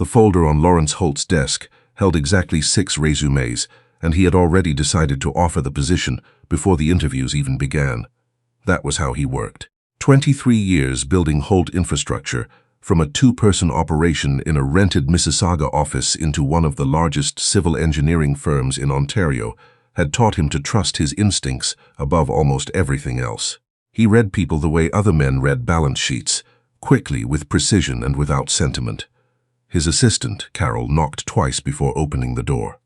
The folder on Lawrence Holt's desk held exactly 6 resumes, and he had already decided to offer the position before the interviews even began. That was how he worked. 23 years building Holt infrastructure, from a 2-person operation in a rented Mississauga office into one of the largest civil engineering firms in Ontario, had taught him to trust his instincts above almost everything else. He read people the way other men read balance sheets, quickly, with precision and without sentiment. His assistant, Carol, knocked twice before opening the door.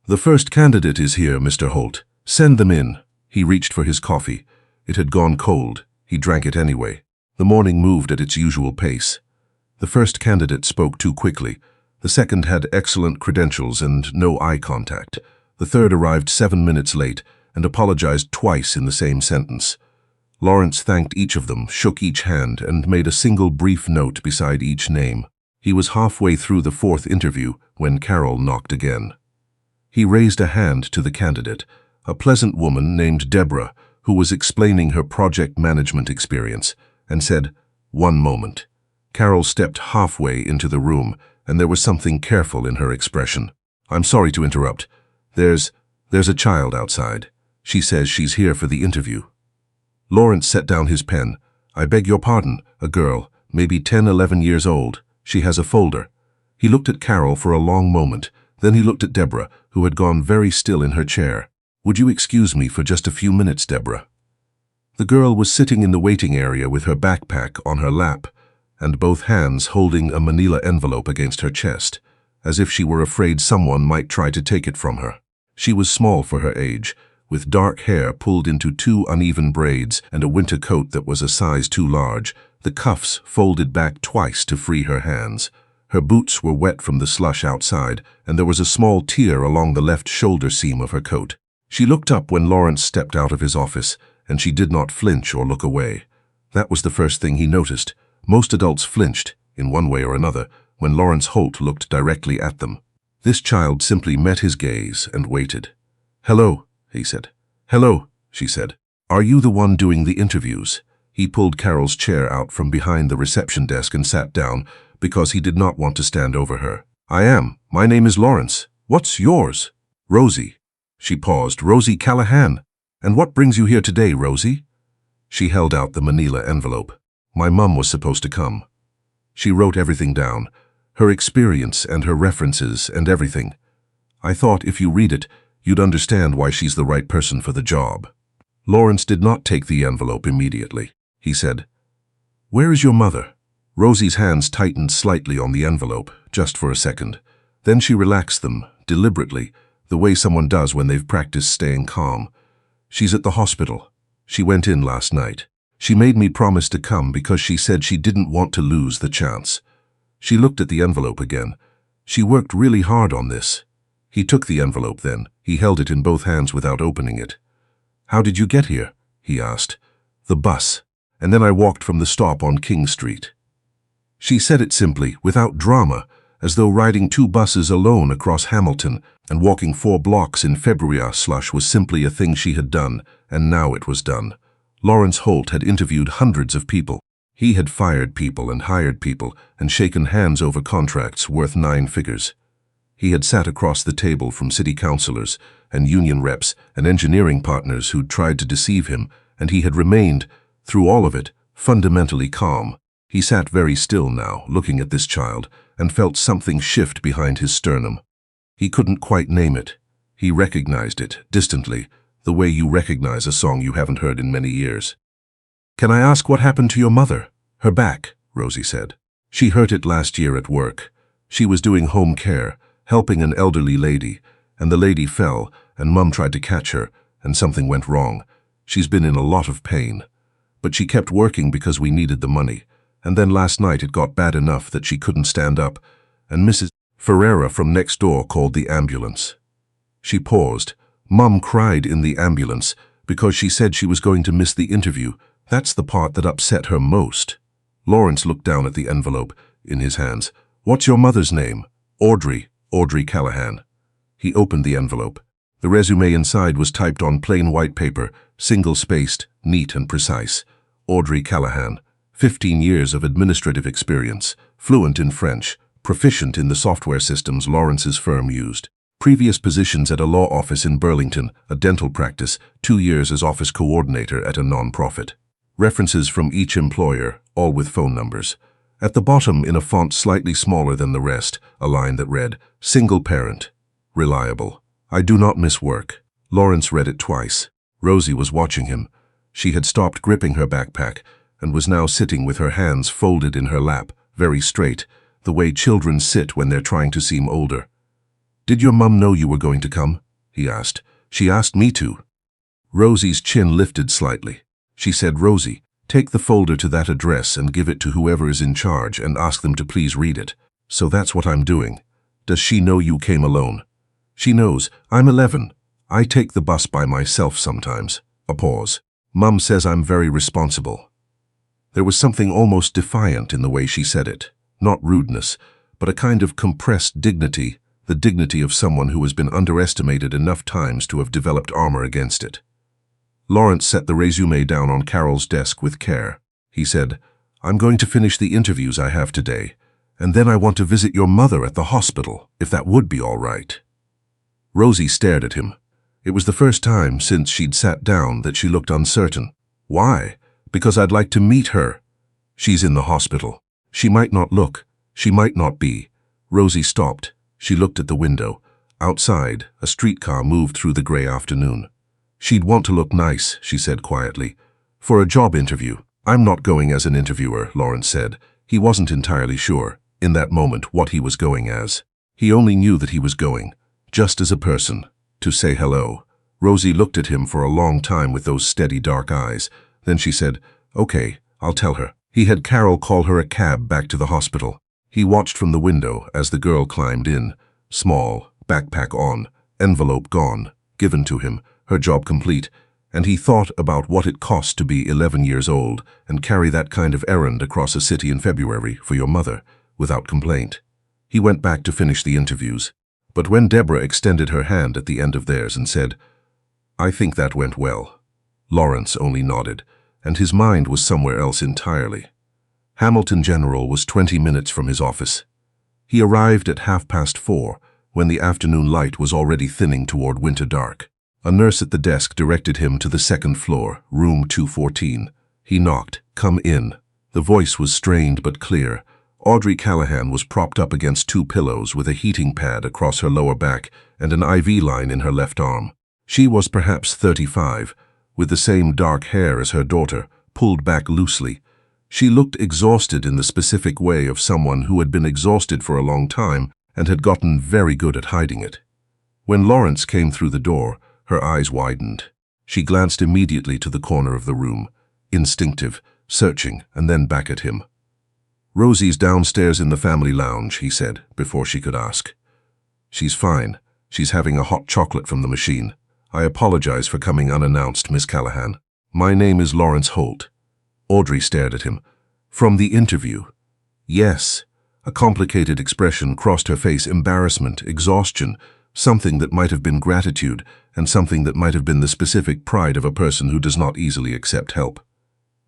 "The first candidate is here, Mr. Holt. Send them in." He reached for his coffee. It had gone cold. He drank it anyway. The morning moved at its usual pace. The first candidate spoke too quickly. The second had excellent credentials and no eye contact. The third arrived 7 minutes late and apologized twice in the same sentence. Lawrence thanked each of them, shook each hand, and made a single brief note beside each name. He was halfway through the 4th interview when Carol knocked again. He raised a hand to the candidate, a pleasant woman named Deborah, who was explaining her project management experience, and said, "One moment." Carol stepped halfway into the room, and there was something careful in her expression. "I'm sorry to interrupt. There's a child outside. She says she's here for the interview." Lawrence set down his pen. "I beg your pardon, a girl, maybe 10, 11 years old. She has a folder." He looked at Carol for a long moment. Then he looked at Deborah, who had gone very still in her chair. "Would you excuse me for just a few minutes, Deborah?" The girl was sitting in the waiting area with her backpack on her lap, and both hands holding a manila envelope against her chest, as if she were afraid someone might try to take it from her. She was small for her age, with dark hair pulled into 2 uneven braids and a winter coat that was a size too large, the cuffs folded back twice to free her hands. Her boots were wet from the slush outside, and there was a small tear along the left shoulder seam of her coat. She looked up when Lawrence stepped out of his office, and she did not flinch or look away. That was the first thing he noticed. Most adults flinched, in one way or another, when Lawrence Holt looked directly at them. This child simply met his gaze and waited. "Hello," he said. "Hello," she said. "Are you the one doing the interviews?" He pulled Carol's chair out from behind the reception desk and sat down, because he did not want to stand over her. "I am. My name is Lawrence. What's yours?" "Rosie." She paused. "Rosie Callahan. And what brings you here today, Rosie?" She held out the manila envelope. "My mum was supposed to come." She wrote everything down, her experience and her references and everything. "I thought if you read it, you'd understand why she's the right person for the job." Lawrence did not take the envelope immediately. He said, "Where is your mother?" Rosie's hands tightened slightly on the envelope, just for a second. Then she relaxed them, deliberately, the way someone does when they've practiced staying calm. "She's at the hospital. She went in last night. She made me promise to come because she said she didn't want to lose the chance." She looked at the envelope again. "She worked really hard on this." He took the envelope then. He held it in both hands without opening it. "How did you get here?" he asked. "The bus. And then I walked from the stop on King Street." She said it simply, without drama, as though riding 2 buses alone across Hamilton and walking 4 blocks in February slush was simply a thing she had done, and now it was done. Lawrence Holt had interviewed hundreds of people. He had fired people and hired people and shaken hands over contracts worth 9 figures. He had sat across the table from city councillors and union reps and engineering partners who'd tried to deceive him, and he had remained, through all of it, fundamentally calm. He sat very still now, looking at this child, and felt something shift behind his sternum. He couldn't quite name it. He recognized it, distantly, the way you recognize a song you haven't heard in many years. "Can I ask what happened to your mother?" "Her back," Rosie said. "She hurt it last year at work. She was doing home care, helping an elderly lady, and the lady fell, and Mum tried to catch her, and something went wrong. She's been in a lot of pain. But she kept working because we needed the money. And then last night it got bad enough that she couldn't stand up, and Mrs. Ferreira from next door called the ambulance." She paused. "Mum cried in the ambulance because she said she was going to miss the interview. That's the part that upset her most." Lawrence looked down at the envelope in his hands. "What's your mother's name?" "Audrey Callahan." He opened the envelope. The resume inside was typed on plain white paper, single-spaced, neat and precise. Audrey Callahan. 15 years of administrative experience, fluent in French, proficient in the software systems Lawrence's firm used. Previous positions at a law office in Burlington, a dental practice, 2 years as office coordinator at a non-profit. References from each employer, all with phone numbers. At the bottom, in a font slightly smaller than the rest, a line that read, "Single parent. Reliable. I do not miss work." Lawrence read it twice. Rosie was watching him. She had stopped gripping her backpack and was now sitting with her hands folded in her lap, very straight, the way children sit when they're trying to seem older. "Did your mum know you were going to come?" he asked. "She asked me to." Rosie's chin lifted slightly. She said, "Rosie, take the folder to that address and give it to whoever is in charge and ask them to please read it." "So that's what I'm doing. Does she know you came alone?" "She knows. I'm 11. I take the bus by myself sometimes." A pause. "Mum says I'm very responsible." There was something almost defiant in the way she said it. Not rudeness, but a kind of compressed dignity, the dignity of someone who has been underestimated enough times to have developed armor against it. Lawrence set the resume down on Carol's desk with care. He said, "I'm going to finish the interviews I have today, and then I want to visit your mother at the hospital, if that would be all right." Rosie stared at him. It was the first time since she'd sat down that she looked uncertain. "Why?" "Because I'd like to meet her." "She's in the hospital. She might not look. She might not be." Rosie stopped. She looked at the window. Outside, a streetcar moved through the gray afternoon. "She'd want to look nice," she said quietly. "For a job interview." "I'm not going as an interviewer," Lawrence said. He wasn't entirely sure, in that moment, what he was going as. He only knew that he was going, just as a person, to say hello. Rosie looked at him for a long time with those steady dark eyes. Then she said, "Okay, I'll tell her." He had Carol call her a cab back to the hospital. He watched from the window as the girl climbed in, small, backpack on, envelope gone, given to him, her job complete, and he thought about what it cost to be 11 years old and carry that kind of errand across a city in February for your mother, without complaint. He went back to finish the interviews. But when Deborah extended her hand at the end of theirs and said, "I think that went well," Lawrence only nodded, and his mind was somewhere else entirely. Hamilton General was 20 minutes from his office. He arrived at 4:30, when the afternoon light was already thinning toward winter dark. A nurse at the desk directed him to the second floor, room 214. He knocked. "Come in." The voice was strained but clear. Audrey Callahan was propped up against 2 pillows with a heating pad across her lower back and an IV line in her left arm. She was perhaps 35, with the same dark hair as her daughter, pulled back loosely. She looked exhausted in the specific way of someone who had been exhausted for a long time and had gotten very good at hiding it. When Lawrence came through the door, her eyes widened. She glanced immediately to the corner of the room, instinctive, searching, and then back at him. "Rosie's downstairs in the family lounge," he said, before she could ask. "She's fine. She's having a hot chocolate from the machine. I apologize for coming unannounced, Miss Callahan. My name is Lawrence Holt." Audrey stared at him. "From the interview?" "Yes." A complicated expression crossed her face: embarrassment, exhaustion, something that might have been gratitude, and something that might have been the specific pride of a person who does not easily accept help.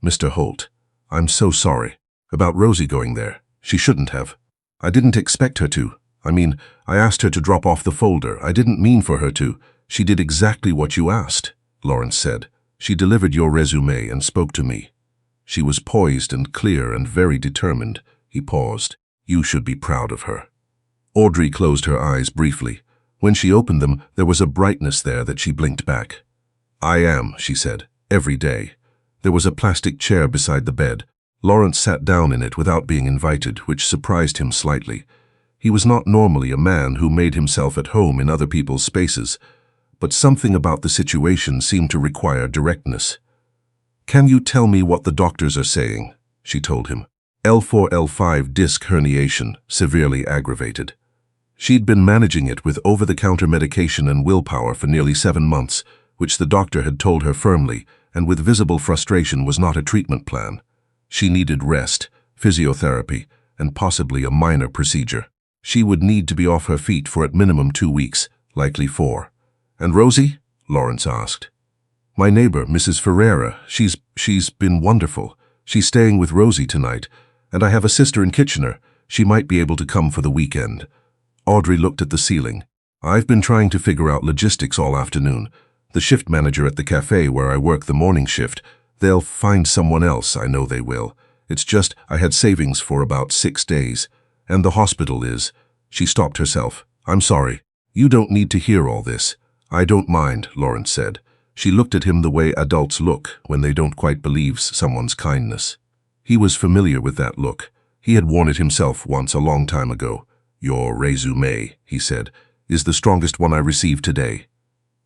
"Mr. Holt, I'm so sorry about Rosie going there. She shouldn't have. I didn't expect her to. I asked her to drop off the folder. I didn't mean for her to. She did exactly what you asked," Lawrence said. "She delivered your resume and spoke to me. She was poised and clear and very determined." He paused. "You should be proud of her." Audrey closed her eyes briefly. When she opened them, there was a brightness there that she blinked back. "I am," she said, "every day." There was a plastic chair beside the bed. Lawrence sat down in it without being invited, which surprised him slightly. He was not normally a man who made himself at home in other people's spaces, but something about the situation seemed to require directness. "Can you tell me what the doctors are saying?" she told him. L4, L5 disc herniation, severely aggravated. She'd been managing it with over-the-counter medication and willpower for nearly 7 months, which the doctor had told her firmly, and with visible frustration was not a treatment plan. She needed rest, physiotherapy, and possibly a minor procedure. She would need to be off her feet for at minimum 2 weeks, likely 4. "And Rosie?" Lawrence asked. "My neighbor, Mrs. Ferreira, she's been wonderful. She's staying with Rosie tonight, and I have a sister in Kitchener. She might be able to come for the weekend. Audrey looked at the ceiling. I've been trying to figure out logistics all afternoon. The shift manager at the cafe where I work the morning shift, they'll find someone else, I know they will. It's just I had savings for about 6 days. And the hospital is. She stopped herself. I'm sorry. You don't need to hear all this. I don't mind, Lawrence said. She looked at him the way adults look when they don't quite believe someone's kindness. He was familiar with that look. He had worn it himself once a long time ago. Your résumé, he said, is the strongest one I received today.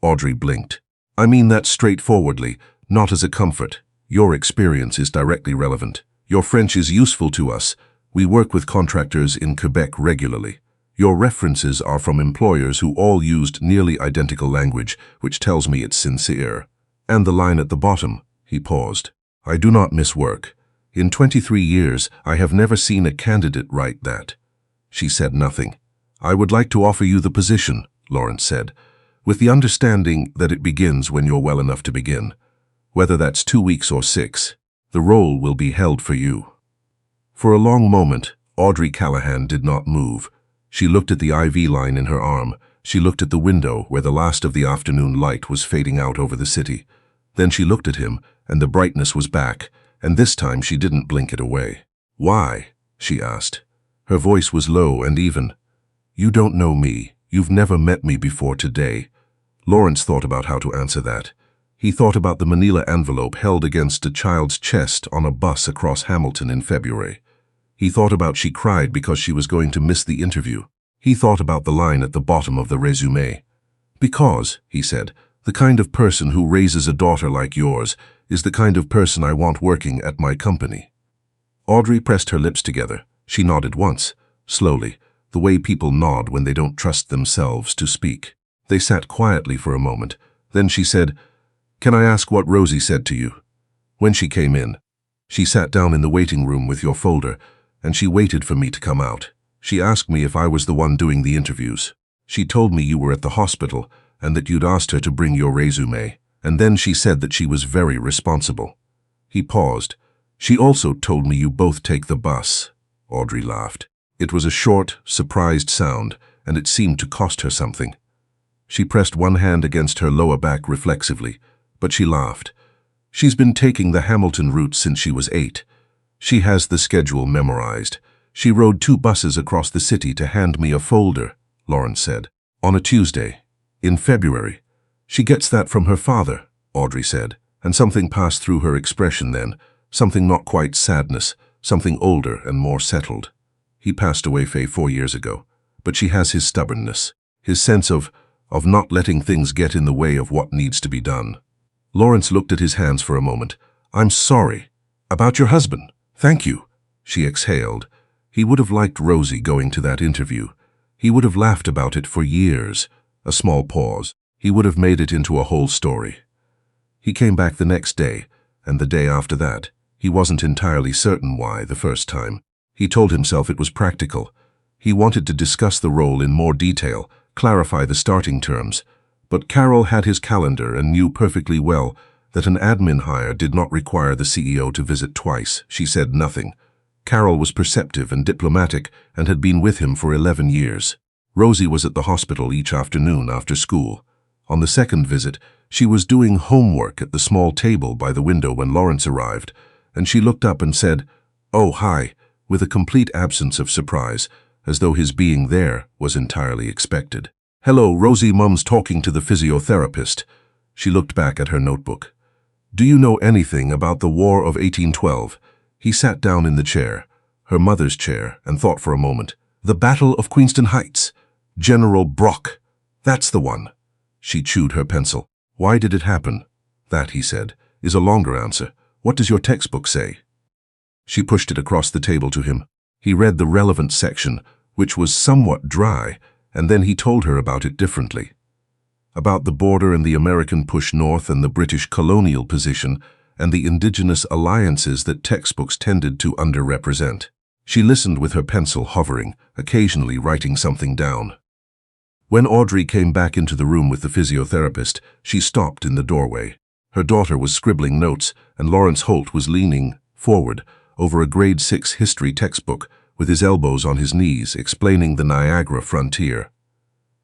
Audrey blinked. I mean that straightforwardly, not as a comfort. Your experience is directly relevant. Your French is useful to us. We work with contractors in Quebec regularly. Your references are from employers who all used nearly identical language, which tells me it's sincere. And the line at the bottom, he paused. I do not miss work. In 23 years, I have never seen a candidate write that. She said nothing. I would like to offer you the position, Lawrence said, with the understanding that it begins when you're well enough to begin. Whether that's 2 weeks or 6, the role will be held for you. For a long moment, Audrey Callahan did not move. She looked at the IV line in her arm. She looked at the window where the last of the afternoon light was fading out over the city. Then she looked at him, and the brightness was back, and this time she didn't blink it away. Why? She asked. Her voice was low and even. You don't know me. You've never met me before today. Lawrence thought about how to answer that. He thought about the manila envelope held against a child's chest on a bus across Hamilton in February. He thought about she cried because she was going to miss the interview. He thought about the line at the bottom of the résumé. Because, he said, the kind of person who raises a daughter like yours is the kind of person I want working at my company. Audrey pressed her lips together. She nodded once, slowly, the way people nod when they don't trust themselves to speak. They sat quietly for a moment. Then she said, Can I ask what Rosie said to you? When she came in, she sat down in the waiting room with your folder, and she waited for me to come out. She asked me if I was the one doing the interviews. She told me you were at the hospital and that you'd asked her to bring your résumé, and then she said that she was very responsible. He paused. She also told me you both take the bus. Audrey laughed. It was a short, surprised sound, and it seemed to cost her something. She pressed one hand against her lower back reflexively, but she laughed. She's been taking the Hamilton route since she was 8. She has the schedule memorized. She rode 2 buses across the city to hand me a folder, Lawrence said, on a Tuesday, in February. She gets that from her father, Audrey said, and something passed through her expression then, something not quite sadness, something older and more settled. He passed away 4 years ago, but she has his stubbornness, his sense of not letting things get in the way of what needs to be done. Lawrence looked at his hands for a moment. I'm sorry. About your husband. Thank you. She exhaled. He would have liked Rosie going to that interview. He would have laughed about it for years. A small pause. He would have made it into a whole story. He came back the next day, and the day after that. He wasn't entirely certain why the first time. He told himself it was practical. He wanted to discuss the role in more detail, clarify the starting terms. But Carol had his calendar and knew perfectly well that an admin hire did not require the CEO to visit twice. She said nothing. Carol was perceptive and diplomatic and had been with him for 11 years. Rosie was at the hospital each afternoon after school. On the second visit, she was doing homework at the small table by the window when Lawrence arrived, and she looked up and said, "Oh, hi," with a complete absence of surprise, as though his being there was entirely expected. "Hello, Rosie, Mum's talking to the physiotherapist." She looked back at her notebook. "Do you know anything about the War of 1812? He sat down in the chair, her mother's chair, and thought for a moment. "The Battle of Queenston Heights. General Brock. That's the one." She chewed her pencil. "Why did it happen?" "That," he said, "is a longer answer. What does your textbook say?" She pushed it across the table to him. He read the relevant section, which was somewhat dry, and then he told her about it differently. About the border and the American push north and the British colonial position and the indigenous alliances that textbooks tended to underrepresent. She listened with her pencil hovering, occasionally writing something down. When Audrey came back into the room with the physiotherapist, she stopped in the doorway. Her daughter was scribbling notes, and Lawrence Holt was leaning forward over a grade 6 history textbook with his elbows on his knees, explaining the Niagara frontier.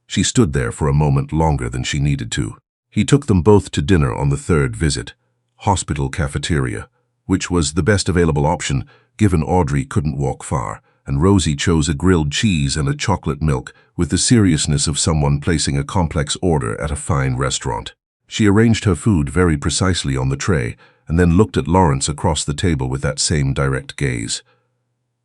She stood there for a moment longer than she needed to. He took them both to dinner on the third visit, hospital cafeteria, which was the best available option given Audrey couldn't walk far, and Rosie chose a grilled cheese and a chocolate milk with the seriousness of someone placing a complex order at a fine restaurant. She arranged her food very precisely on the tray and then looked at Lawrence across the table with that same direct gaze.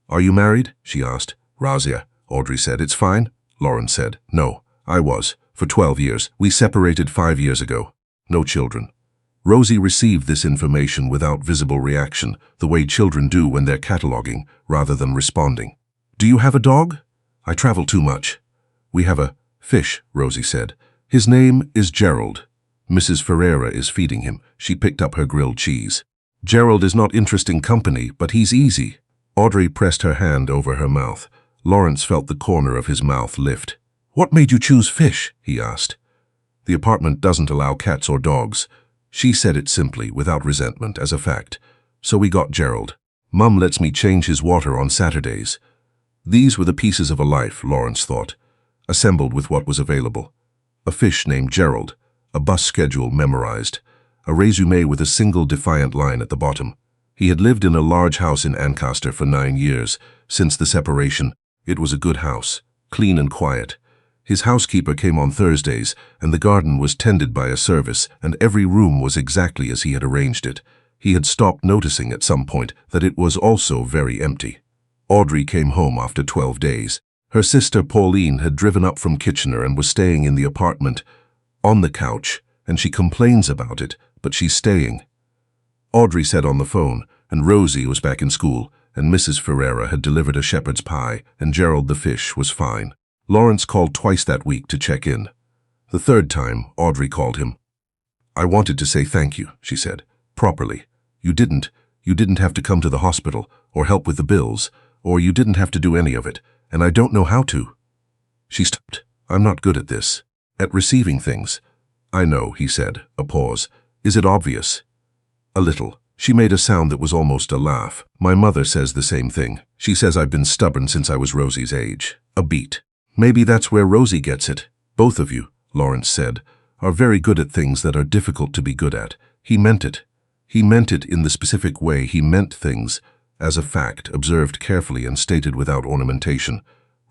"Are you married?" she asked. "Razia," Audrey said. "It's fine." Lawrence said. "No, I was. For 12 years. We separated 5 years ago. No children." Rosie received this information without visible reaction, the way children do when they're cataloging, rather than responding. "Do you have a dog?" "I travel too much." "We have a fish," Rosie said. "His name is Gerald. Mrs. Ferreira is feeding him." She picked up her grilled cheese. "Gerald is not interesting company, but he's easy." Audrey pressed her hand over her mouth. Lawrence felt the corner of his mouth lift. "What made you choose fish?" he asked. "The apartment doesn't allow cats or dogs." She said it simply, without resentment, as a fact. "So we got Gerald. Mum lets me change his water on Saturdays." These were the pieces of a life, Lawrence thought, assembled with what was available. A fish named Gerald, a bus schedule memorized, a résumé with a single defiant line at the bottom. He had lived in a large house in Ancaster for 9 years. Since the separation, it was a good house, clean and quiet. His housekeeper came on Thursdays, and the garden was tended by a service, and every room was exactly as he had arranged it. He had stopped noticing at some point that it was also very empty. Audrey came home after 12 days. Her sister Pauline had driven up from Kitchener and was staying in the apartment, on the couch, and she complains about it, but she's staying. Audrey said on the phone, and Rosie was back in school, and Mrs. Ferreira had delivered a shepherd's pie, and Gerald the fish was fine. Lawrence called twice that week to check in. The third time, Audrey called him. "I wanted to say thank you," she said, "properly. You didn't have to come to the hospital, or help with the bills, or you didn't have to do any of it, and I don't know how to." She stopped. "I'm not good at this. At receiving things." "I know," he said, a pause. "Is it obvious?" "A little." She made a sound that was almost a laugh. "My mother says the same thing. She says I've been stubborn since I was Rosie's age." A beat. "Maybe that's where Rosie gets it. Both of you," Lawrence said, "are very good at things that are difficult to be good at." He meant it. He meant it in the specific way he meant things, as a fact, observed carefully and stated without ornamentation.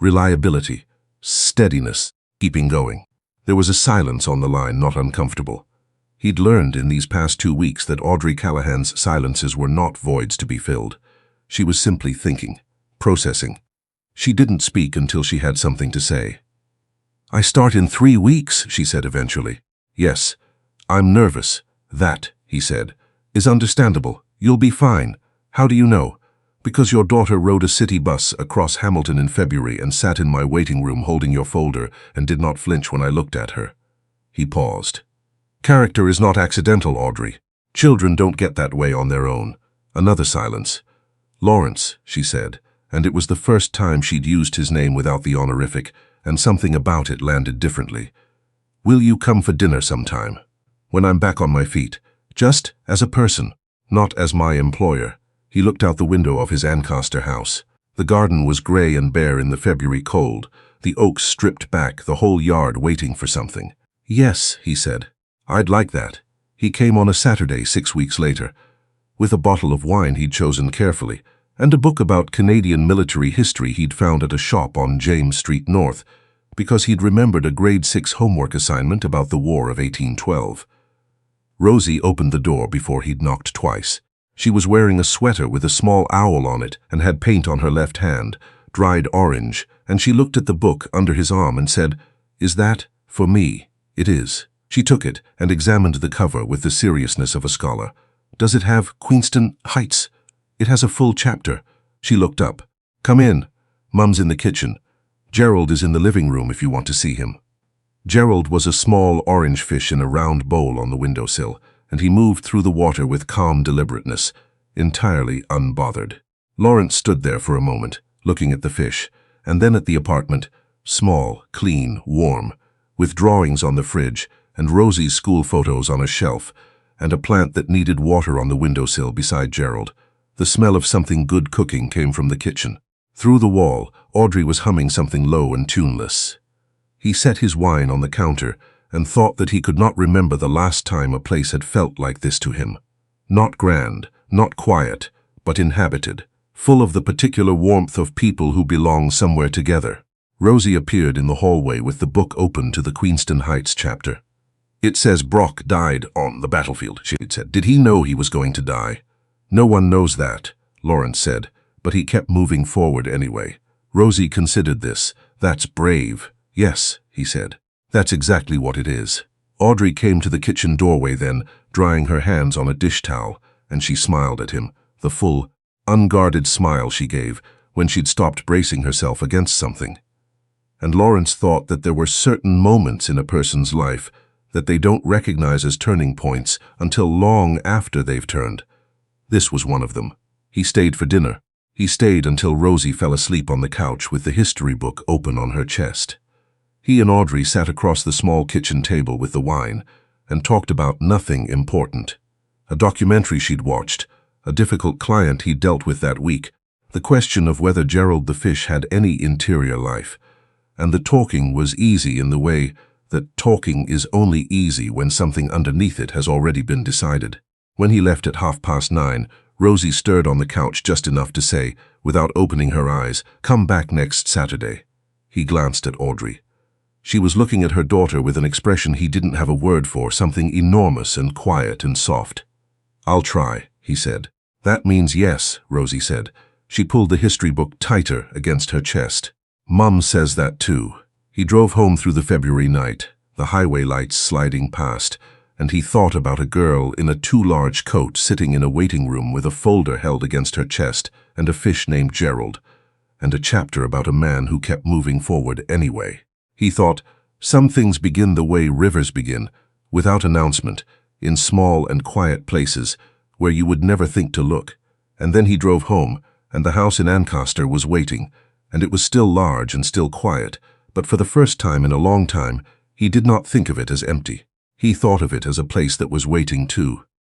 Reliability, steadiness, keeping going. There was a silence on the line, not uncomfortable. He'd learned in these past 2 weeks that Audrey Callahan's silences were not voids to be filled. She was simply thinking, processing. She didn't speak until she had something to say. "I start in 3 weeks," she said eventually. "Yes, I'm nervous." "That," he said, "is understandable. You'll be fine." "How do you know?" "Because your daughter rode a city bus across Hamilton in February and sat in my waiting room holding your folder and did not flinch when I looked at her." He paused. "Character is not accidental, Audrey. Children don't get that way on their own." Another silence. "Lawrence," she said, and it was the first time she'd used his name without the honorific, and something about it landed differently. "Will you come for dinner sometime? When I'm back on my feet. Just as a person, not as my employer." He looked out the window of his Ancaster house. The garden was gray and bare in the February cold, the oaks stripped back, the whole yard waiting for something. "Yes," he said. "I'd like that." He came on a Saturday 6 weeks later, with a bottle of wine he'd chosen carefully, and a book about Canadian military history he'd found at a shop on James Street North, because he'd remembered a grade 6 homework assignment about the War of 1812. Rosie opened the door before he'd knocked twice. She was wearing a sweater with a small owl on it and had paint on her left hand, dried orange, and she looked at the book under his arm and said, "Is that for me?" "It is." She took it and examined the cover with the seriousness of a scholar. "Does it have Queenston Heights?" "It has a full chapter." She looked up. "Come in. Mum's in the kitchen. Gerald is in the living room if you want to see him." Gerald was a small orange fish in a round bowl on the windowsill, and he moved through the water with calm deliberateness, entirely unbothered. Lawrence stood there for a moment, looking at the fish, and then at the apartment, small, clean, warm, with drawings on the fridge, and Rosie's school photos on a shelf, and a plant that needed water on the windowsill beside Gerald. The smell of something good cooking came from the kitchen. Through the wall, Audrey was humming something low and tuneless. He set his wine on the counter and thought that he could not remember the last time a place had felt like this to him. Not grand, not quiet, but inhabited, full of the particular warmth of people who belong somewhere together. Rosie appeared in the hallway with the book open to the Queenston Heights chapter. "It says Brock died on the battlefield," she said. "Did he know he was going to die?" "No one knows that," Lawrence said, but he kept moving forward anyway. Rosie considered this. "That's brave." "Yes," he said. "That's exactly what it is." Audrey came to the kitchen doorway then, drying her hands on a dish towel, and she smiled at him, the full, unguarded smile she gave when she'd stopped bracing herself against something. And Lawrence thought that there were certain moments in a person's life that they don't recognize as turning points until long after they've turned. This was one of them. He stayed for dinner. He stayed until Rosie fell asleep on the couch with the history book open on her chest. He and Audrey sat across the small kitchen table with the wine and talked about nothing important. A documentary she'd watched, a difficult client he'd dealt with that week, the question of whether Gerald the fish had any interior life. And the talking was easy in the way that talking is only easy when something underneath it has already been decided. When he left at 9:30, Rosie stirred on the couch just enough to say, without opening her eyes, "Come back next Saturday." He glanced at Audrey. She was looking at her daughter with an expression he didn't have a word for, something enormous and quiet and soft. "I'll try," he said. "That means yes," Rosie said. She pulled the history book tighter against her chest. "Mum says that too." He drove home through the February night, the highway lights sliding past, and he thought about a girl in a too large coat sitting in a waiting room with a folder held against her chest and a fish named Gerald, and a chapter about a man who kept moving forward anyway. He thought, some things begin the way rivers begin, without announcement, in small and quiet places where you would never think to look. And then he drove home, and the house in Ancaster was waiting, and it was still large and still quiet, but for the first time in a long time, he did not think of it as empty. He thought of it as a place that was waiting too.